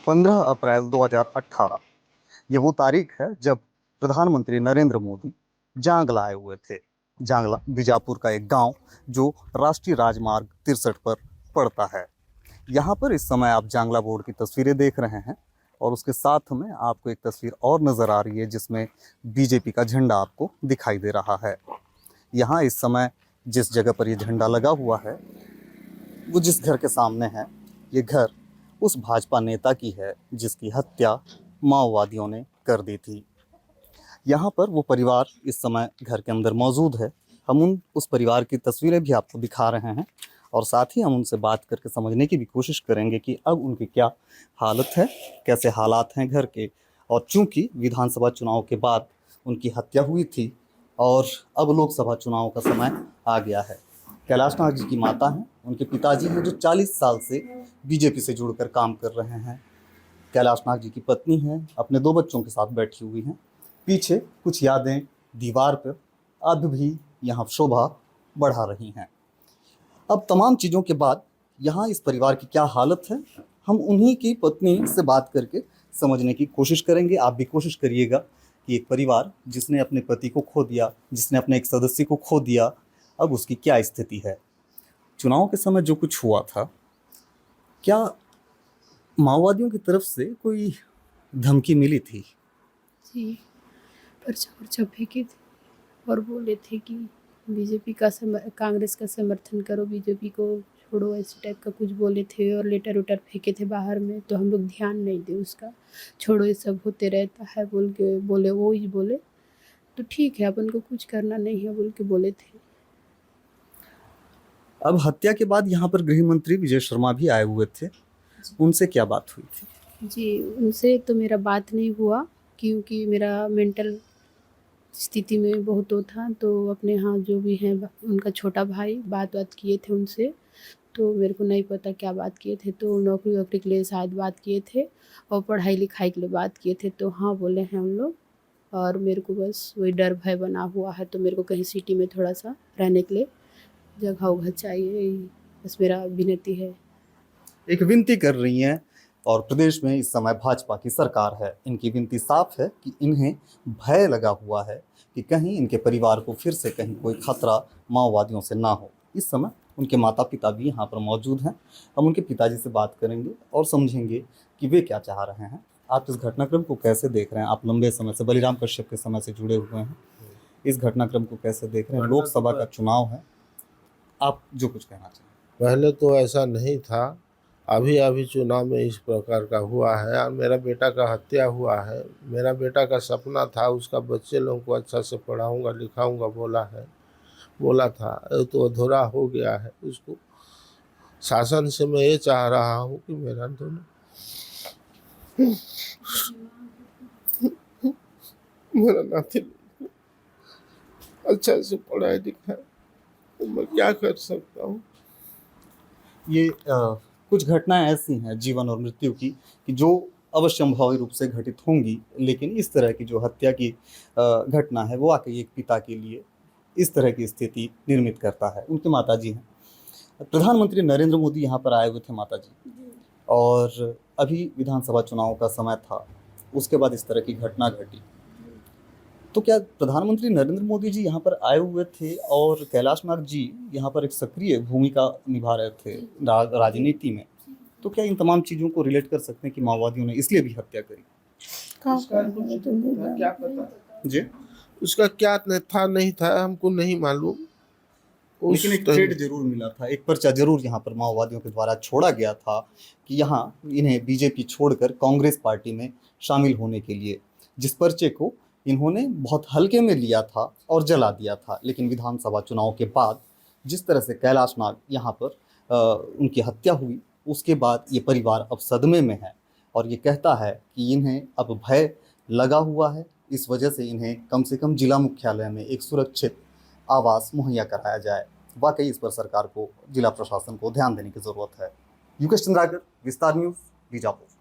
15 अप्रैल 2018 ये वो तारीख है जब प्रधानमंत्री नरेंद्र मोदी जांगला आए हुए थे। जांगला बीजापुर का एक गांव जो राष्ट्रीय राजमार्ग 63 पर पड़ता है। यहाँ पर इस समय आप जांगला बोर्ड की तस्वीरें देख रहे हैं और उसके साथ में आपको एक तस्वीर और नजर आ रही है जिसमें बीजेपी का झंडा आपको दिखाई दे रहा है। यहाँ इस समय जिस जगह पर ये झंडा लगा हुआ है वो जिस घर के सामने है, ये घर उस भाजपा नेता की है जिसकी हत्या माओवादियों ने कर दी थी। यहाँ पर वो परिवार इस समय घर के अंदर मौजूद है। हम उस परिवार की तस्वीरें भी आपको दिखा रहे हैं और साथ ही हम उनसे बात करके समझने की भी कोशिश करेंगे कि अब उनकी क्या हालत है, कैसे हालात हैं घर के। और चूंकि विधानसभा चुनाव के बाद उनकी हत्या हुई थी और अब लोकसभा चुनाव का समय आ गया है। कैलाश नाग जी की माता हैं, उनके पिताजी हैं जो 40 साल से बीजेपी से जुड़कर काम कर रहे हैं। कैलाश नाग जी की पत्नी हैं, अपने 2 बच्चों के साथ बैठी हुई हैं। पीछे कुछ यादें दीवार पर अब भी यहाँ शोभा बढ़ा रही हैं। अब तमाम चीज़ों के बाद यहाँ इस परिवार की क्या हालत है, हम उन्हीं की पत्नी से बात करके समझने की कोशिश करेंगे। आप भी कोशिश करिएगा कि एक परिवार जिसने अपने पति को खो दिया, जिसने अपने एक सदस्य को खो दिया, अब उसकी क्या स्थिति है। चुनाव के समय जो कुछ हुआ था, क्या माओवादियों की तरफ से कोई धमकी मिली थी? जी, पर्चा फेंके थे और बोले थे कि बीजेपी का कांग्रेस का समर्थन करो, बीजेपी को छोड़ो, ऐसे टाइप का कुछ बोले थे। और लेटर वेटर फेंके थे बाहर में, तो हम लोग ध्यान नहीं दे उसका, छोड़ो ये सब होते रहता है बोल के बोले। वो ही बोले तो ठीक है, अपन को कुछ करना नहीं है बोल के बोले थे। अब हत्या के बाद यहाँ पर गृह मंत्री विजय शर्मा भी आए हुए थे, उनसे क्या बात हुई थी? जी, उनसे तो मेरा बात नहीं हुआ क्योंकि मेरा मेंटल स्थिति में बहुत वो था। तो अपने यहाँ जो भी हैं उनका छोटा भाई बात किए थे उनसे, तो मेरे को नहीं पता क्या बात किए थे। तो नौकरी वोकरी के लिए शायद बात किए थे और पढ़ाई लिखाई के लिए बात किए थे। तो हाँ बोले हैं हम लोग, और मेरे को बस वही डर भय बना हुआ है। तो मेरे को कहीं सिटी में थोड़ा सा रहने के लिए जगह उगह चाहिए, यही बस मेरा विनती है। एक विनती कर रही हैं और प्रदेश में इस समय भाजपा की सरकार है। इनकी विनती साफ है कि इन्हें भय लगा हुआ है कि कहीं इनके परिवार को फिर से कहीं कोई खतरा माओवादियों से ना हो। इस समय उनके माता पिता भी यहाँ पर मौजूद हैं। हम उनके पिताजी से बात करेंगे और समझेंगे कि वे क्या चाह रहे हैं। आप इस घटनाक्रम को कैसे देख रहे हैं? आप लंबे समय से बलिराम कश्यप के समय से जुड़े हुए हैं, इस घटनाक्रम को कैसे देख रहे हैं? लोकसभा का चुनाव है, आप जो कुछ कहना चाहें। पहले तो ऐसा नहीं था, अभी अभी चुनाव में इस प्रकार का हुआ है। और मेरा बेटा का हत्या हुआ है। मेरा बेटा का सपना था उसका बच्चे लोगों को अच्छा से पढ़ाऊंगा लिखाऊंगा बोला था, तो अधूरा हो गया है। उसको शासन से मैं ये चाह रहा हूँ कि मेरा दोनों मेरा नाती अच्छा से पढ़ाई लिखाए, तो मैं क्या कर सकता हूँ। ये कुछ घटनाएं ऐसी हैं जीवन और मृत्यु की कि जो अवश्यंभावी रूप से घटित होंगी, लेकिन इस तरह की जो हत्या की घटना है वो आके एक पिता के लिए इस तरह की स्थिति निर्मित करता है। उनके माताजी हैं, प्रधानमंत्री नरेंद्र मोदी यहाँ पर आए हुए थे माताजी, और अभी विधानसभा चुनाव का समय था, उसके बाद इस तरह की घटना घटी। तो क्या प्रधानमंत्री नरेंद्र मोदी जी यहाँ पर आए हुए थे और कैलाश नाग जी यहाँ पर एक सक्रिय भूमिका निभा रहे थे राजनीति में, तो क्या इन तमाम चीज़ों को रिलेट कर सकते हैं कि माओवादियों ने इसलिए भी हत्या करी? क्या पता जी, उसका क्या था नहीं था हमको नहीं मालूम। लेकिन एक थ्रेड जरूर मिला था, एक पर्चा जरूर यहाँ पर माओवादियों के द्वारा छोड़ा गया था कि यहाँ इन्हें बीजेपी छोड़कर कांग्रेस पार्टी में शामिल होने के लिए, जिस पर्चे को इन्होंने बहुत हल्के में लिया था और जला दिया था। लेकिन विधानसभा चुनाव के बाद जिस तरह से कैलाश नाग यहाँ पर उनकी हत्या हुई, उसके बाद ये परिवार अब सदमे में है और ये कहता है कि इन्हें अब भय लगा हुआ है। इस वजह से इन्हें कम से कम जिला मुख्यालय में एक सुरक्षित आवास मुहैया कराया जाए। वाकई इस पर सरकार को, जिला प्रशासन को ध्यान देने की जरूरत है। युकेश चंद्राकर, विस्तार न्यूज, बीजापुर।